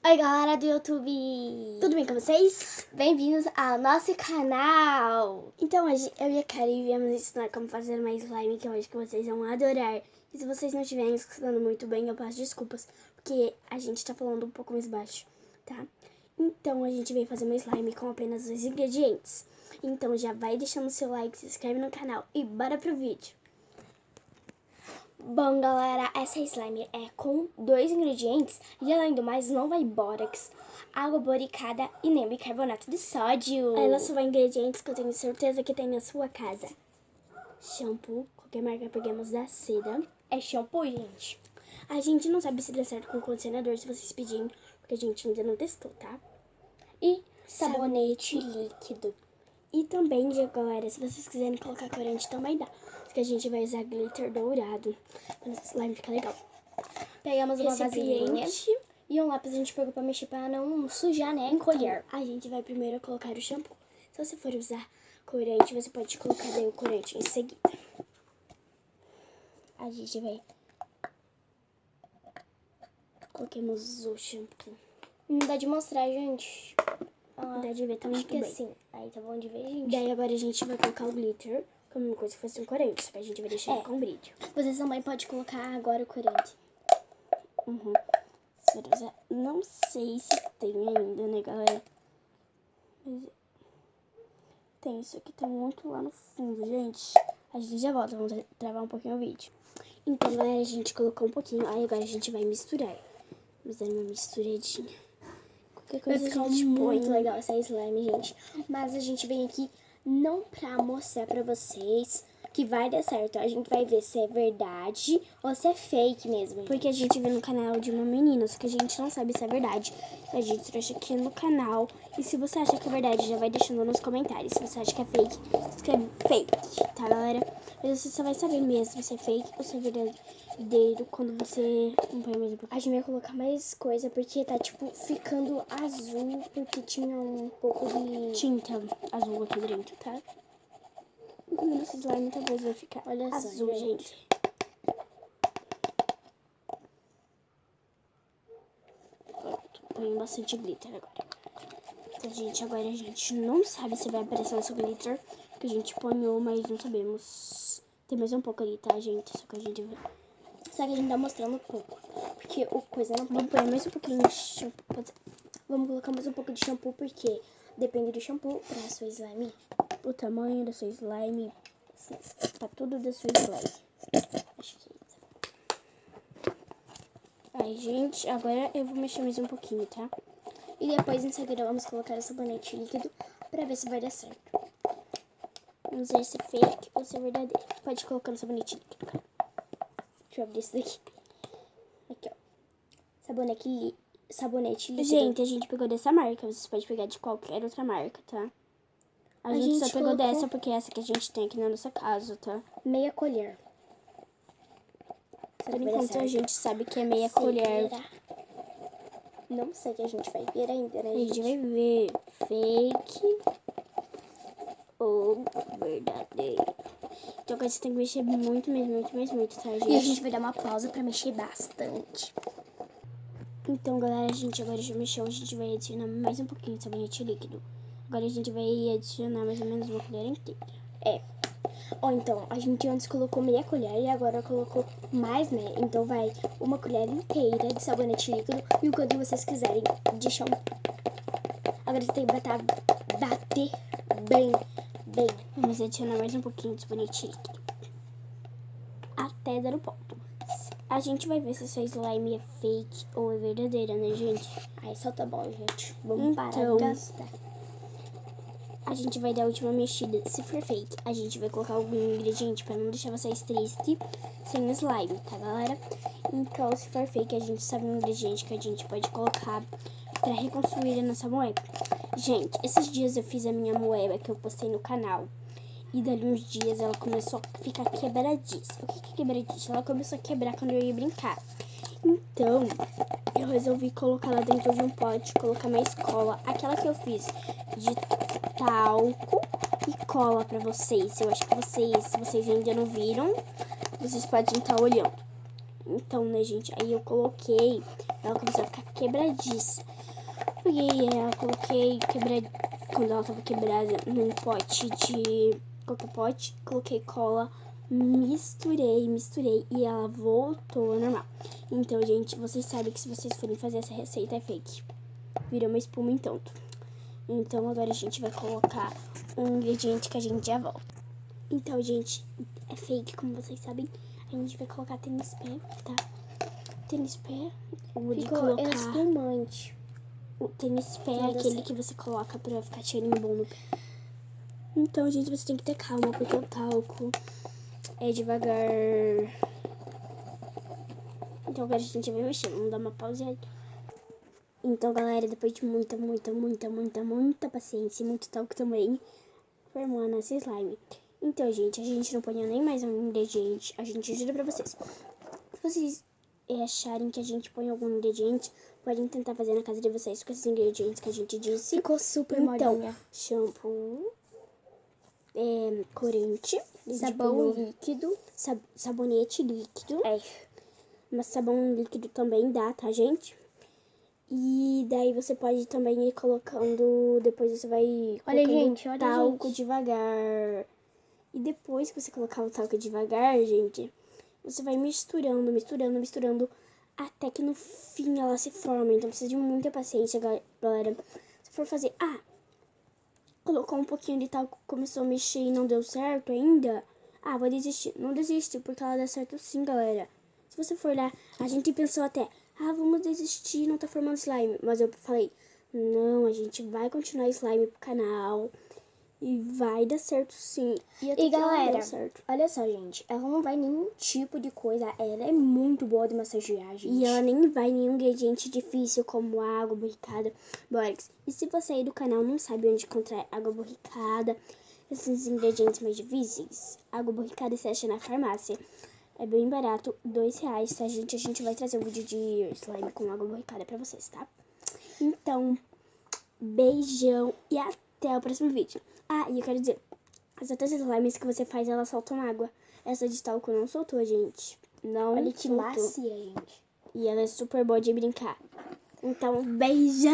Oi galera do YouTube, tudo bem com vocês? Bem-vindos ao nosso canal! Então hoje eu e a Kari viemos ensinar como fazer uma slime que eu acho que vocês vão adorar. E se vocês não estiverem escutando muito bem, eu peço desculpas, porque a gente tá falando um pouco mais baixo, tá? Então a gente veio fazer uma slime com apenas 2 ingredientes. Então já vai deixando seu like, se inscreve no canal e bora pro vídeo! Bom, galera, essa slime é com 2 ingredientes e, além do mais, não vai bórax, água boricada e nem bicarbonato de sódio. Ela só vai ingredientes que eu tenho certeza que tem na sua casa. Shampoo, qualquer marca pegamos da Seda. É shampoo, gente. A gente não sabe se dá certo com condicionador, se vocês pedirem, porque a gente ainda não testou, tá? E sabonete líquido. E também, galera, se vocês quiserem colocar corante, também dá. Que a gente vai usar glitter dourado. Pra nossa slime ficar legal. Pegamos uma vasilhinha e um lápis a gente pegou pra mexer pra não sujar, né? Encolher. Então, a gente vai primeiro colocar o shampoo. Se você for usar corante, você pode colocar daí o corante em seguida. A gente vai... Coloquemos o shampoo. Não dá de mostrar, gente. Não dá de ver também que assim. Aí tá bom de ver, gente. Daí agora a gente vai colocar o glitter. Como uma coisa que fosse um corante, só que a gente vai deixar ele com brilho. Vocês também podem colocar agora o corante. Não sei se tem ainda, né, galera? Mas tem isso aqui, tem muito lá no fundo, gente. A gente já volta, vamos travar um pouquinho o vídeo. Então, galera, a gente colocou um pouquinho. Aí agora a gente vai misturar. Vamos dar uma misturadinha. Qualquer coisa vai ficar muito legal essa slime, gente. Mas a gente vem aqui não pra mostrar pra vocês que vai dar certo. A gente vai ver se é verdade ou se é fake mesmo. Porque a gente vê no canal de uma menina, só que a gente não sabe se é verdade. A gente trouxe aqui no canal. E se você acha que é verdade, já vai deixando nos comentários. Se você acha que é fake, escreve fake, tá, galera? Mas você só vai saber mesmo se é fake ou se é verdadeiro quando você acompanha mais um pouco. A gente vai colocar mais coisa porque tá, tipo, ficando azul, porque tinha um pouco de tinta azul aqui dentro, tá? O nosso slime talvez vai ficar azul, gente. Põe bastante glitter agora. Então, gente, agora a gente não sabe se vai aparecer nosso glitter, que a gente ponhou, mas não sabemos. Tem mais um pouco ali, tá, gente? Só que a gente vai... Só que a gente tá mostrando um pouco, porque o coisa não... Vamos pôr mais um pouquinho de shampoo. Vamos colocar mais um pouco de shampoo, porque depende do shampoo pra sua slime. O tamanho da sua slime, tá tudo da sua slime. Acho que é isso. Aí, gente, agora eu vou mexer mais um pouquinho, tá? E depois, em seguida, vamos colocar o sabonete líquido pra ver se vai dar certo. Vamos ver se é fake ou se é verdadeiro. Pode colocar no sabonete líquido, cara. Deixa eu abrir esse daqui. Aqui, ó. Sabonete líquido. Gente, a gente pegou dessa marca. Vocês podem pegar de qualquer outra marca, tá? A gente só pegou dessa porque é essa que a gente tem aqui na nossa casa, tá? Meia colher. Por enquanto a gente sabe que é meia colher. Não sei o que a gente vai ver ainda, né? A gente vai ver fake ou verdadeiro. Então agora você tem que mexer muito, tá, gente? E a gente vai dar uma pausa pra mexer bastante. Então, galera, agora já mexeu. A gente vai adicionar mais um pouquinho de sabonete líquido. Agora a gente vai adicionar mais ou menos uma colher inteira. Ó, então, a gente antes colocou meia colher e agora colocou mais, né? Então vai uma colher inteira de sabonete líquido e o quanto vocês quiserem de shampoo. Agora você tem que bater bem. Vamos adicionar mais um pouquinho de sabonete líquido. Até dar o ponto. A gente vai ver se essa slime é fake ou é verdadeira, né, gente? Aí só tá bom, gente. Vamos parar de gastar. A gente vai dar a última mexida. Se for fake, a gente vai colocar algum ingrediente pra não deixar vocês tristes sem slime, tá, galera? Então, se for fake, a gente sabe um ingrediente que a gente pode colocar pra reconstruir a nossa moeba. Gente, esses dias eu fiz a minha moeba que eu postei no canal. E dali uns dias ela começou a ficar quebradiça. O que é quebradiça? Ela começou a quebrar quando eu ia brincar. Então, eu resolvi colocar ela dentro de um pote, colocar mais cola. Aquela que eu fiz de talco e cola pra vocês. Eu acho que se vocês ainda não viram, vocês podem estar olhando. Então, né, gente, aí eu coloquei, ela começou a ficar quebradiça. peguei ela, coloquei quando ela tava quebrada num pote de qualquer pote, coloquei cola, misturei e ela voltou ao normal. Então, gente, vocês sabem que se vocês forem fazer essa receita é fake. Virou uma espuma em tanto. Então, agora a gente vai colocar um ingrediente que a gente já volta. Então, gente, é fake, como vocês sabem. A gente vai colocar tênis pé, tá? Tênis pé, o de colocar espumante. O tênis pé é aquele que você coloca pra ficar cheirinho bom no pé. Então, gente, você tem que ter calma, porque o talco é devagar. Então, agora a gente vai mexer. Vamos dar uma pausa aí. Então, galera, depois de muita paciência e muito talco também, formou a nossa slime. Então, gente, a gente não põe nem mais um ingrediente. A gente jura pra vocês. Se vocês acharem que a gente põe algum ingrediente, podem tentar fazer na casa de vocês com esses ingredientes que a gente disse. Ficou super então, molinha. Shampoo, corante, Sabão líquido. Sabonete líquido. Mas sabão líquido também dá, tá, gente? E daí você pode também ir colocando, depois você vai colocando talco devagar. E depois que você colocar o talco devagar, gente, você vai misturando, até que no fim ela se forma. Então precisa de muita paciência, galera. Se for fazer, colocou um pouquinho de talco, começou a mexer e não deu certo ainda, vou desistir. Não desiste, porque ela dá certo sim, galera. Se você for lá, a gente pensou até, vamos desistir, não tá formando slime. Mas eu falei, não, a gente vai continuar slime pro canal. E vai dar certo sim. E galera, olha só, gente. Ela não vai nenhum tipo de coisa. Ela é muito boa de massagear, gente. E ela nem vai nenhum ingrediente difícil como água borricada, bórax. E se você aí do canal não sabe onde encontrar água borricada, esses ingredientes mais difíceis, água borricada você acha na farmácia. É bem barato, R$2, tá, gente? A gente vai trazer um vídeo de slime com água borricada pra vocês, tá? Então, beijão e até o próximo vídeo. E eu quero dizer, as outras slimes que você faz, elas soltam água. Essa de talco não soltou, gente. Olha que macia, gente. E ela é super boa de brincar. Então, beijão!